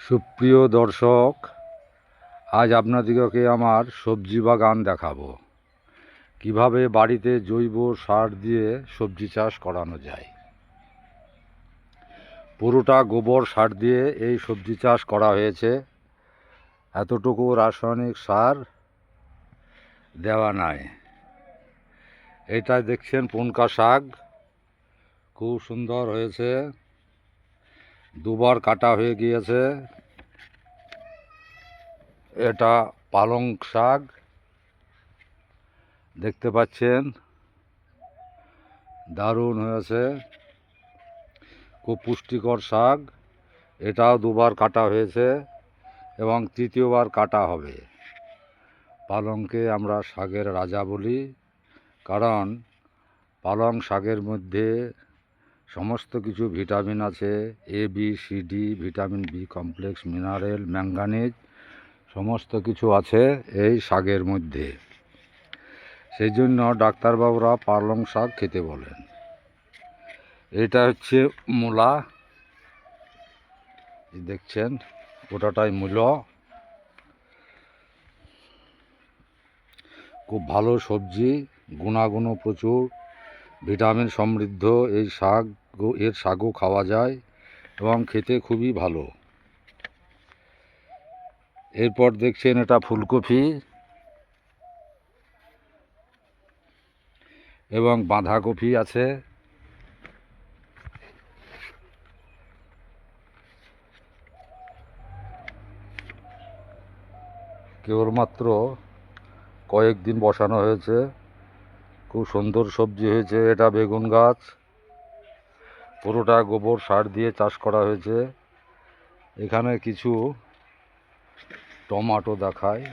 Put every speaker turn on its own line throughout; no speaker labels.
সুপ্রিয় দর্শক, আজ আপনাদিগকে আমার সবজি বাগান দেখাবো। কিভাবে বাড়িতে জৈব সার দিয়ে সবজি চাষ করানো যায়। পুরোটা গোবর সার দিয়ে এই সবজি চাষ করা হয়েছে। এতটুকু রাসায়নিক সার দেওয়া নাই। এটা দেখছেন পুনকা শাক, খুব সুন্দর হয়েছে, দুবার কাটা হয়ে গিয়েছে। এটা পালং শাক দেখতে পাচ্ছেন, দারুণ হয়েছে, খুব পুষ্টিকর শাক। এটাও দুবার কাটা হয়েছে এবং তৃতীয়বার কাটা হবে। পালংকে আমরা শাকের রাজা বলি, কারণ পালং শাকের মধ্যে সমস্ত কিছু ভিটামিন আছে। A B C D, vitamin B complex, mineral, manganese সমস্ত কিছু আছে এই শাকের মধ্যে। সেই জন্য ডাক্তারবাবুরা পালং শাক খেতে বলেন। এটা হচ্ছে মূলা, দেখছেন গোটাটাই মূলো। খুব ভালো সবজি, গুণাগুণও প্রচুর, ভিটামিন সমৃদ্ধ এই শাক। এর শাকও খাওয়া যায় এবং খেতে খুবই ভালো। এরপর দেখছেন এটা ফুলকপি এবং বাঁধাকপি আছে। কেবলমাত্র কয়েকদিন বসানো হয়েছে, খুব সুন্দর সবজি হয়েছে। এটা বেগুন গাছ, পুরোটা গোবর সার দিয়ে চাষ করা হয়েছে। এখানে কিছু টমাটো দেখায়,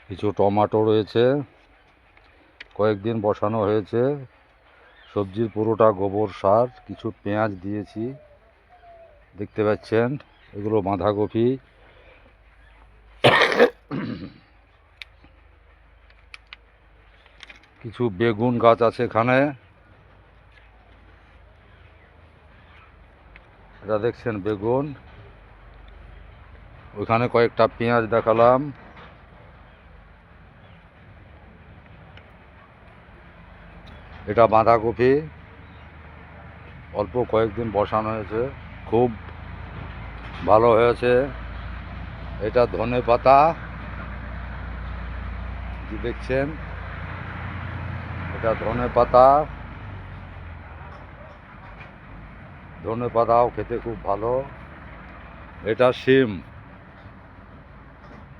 কিছু টমাটো রয়েছে, কয়েকদিন বসানো হয়েছে। সবজির পুরোটা গোবর সার, কিছু পেঁয়াজ দিয়েছি দেখতে পাচ্ছেন। এগুলো বাঁধাকপি। কিছু বেগুন গাছ আছে এখানে, এটা দেখছেন বেগুন। ওইখানে কয়েকটা পেঁয়াজ দেখালাম। এটা বাঁধাকপি, অল্প কয়েকদিন বসানো হয়েছে, খুব ভালো হয়েছে। এটা ধনে পাতা, কি দেখছেন, এটা ধনে পাতা। ধনে পাতাও খেতে খুব ভালো। এটা শিম,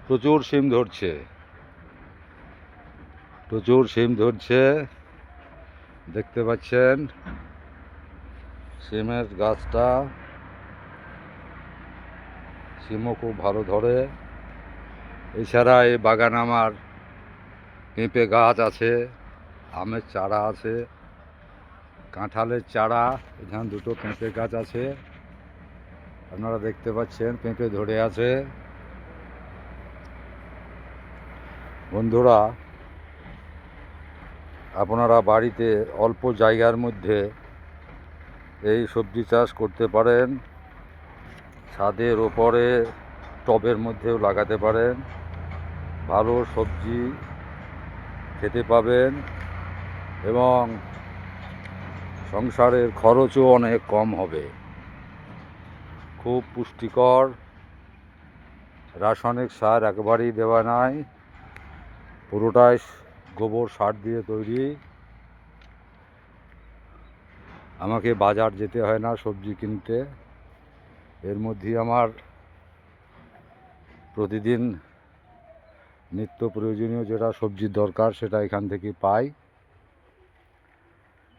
প্রচুর শিম ধরছে, প্রচুর শিম ধরছে দেখতে পাচ্ছেন। শিমের গাছটা, শিমও খুব ভালো ধরে। এছাড়া এই বাগান আমার পেঁপে গাছ আছে, আমের চারা আছে, কাঁঠালের চারা। এখানে দুটো পেঁপে গাছ আছে, আপনারা দেখতে পাচ্ছেন পেঁপে ধরে আছে। বন্ধুরা, আপনারা বাড়িতে অল্প জায়গার মধ্যে এই সবজি চাষ করতে পারেন। ছাদের ওপরে টবের মধ্যেও লাগাতে পারেন। ভালো সবজি খেতে পাবেন এবং সংসারের খরচও অনেক কম হবে। খুব পুষ্টিকর, রাসায়নিক সার একবারই দেওয়া নাই, পুরোটাই গোবর সার দিয়ে তৈরি। আমাকে বাজার যেতে হয় না সবজি কিনতে। এর মধ্যেই আমার প্রতিদিন নিত্য প্রয়োজনীয় যেটা সবজির দরকার সেটা এখান থেকে পাই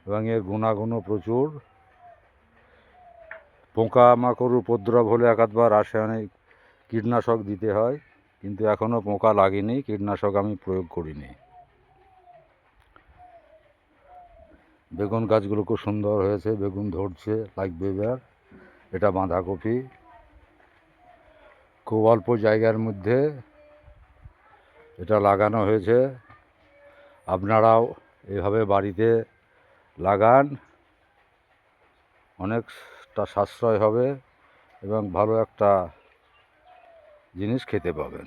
এবং এর গুণাগুণও প্রচুর। পোকামাকড় উপদ্রব হলে একাধবার রাসায়নিক কীটনাশক দিতে হয়, কিন্তু এখনও পোকা লাগেনি, কীটনাশক আমি প্রয়োগ করিনি। বেগুন গাছগুলো খুব সুন্দর হয়েছে, বেগুন ধরছে, লাগবে এবার। এটা বাঁধাকপি, খুব অল্প জায়গার মধ্যে এটা লাগানো হয়েছে। আপনারাও এভাবে বাড়িতে লাগান, অনেকটা সাশ্রয় হবে এবং ভালো একটা জিনিস খেতে পাবেন।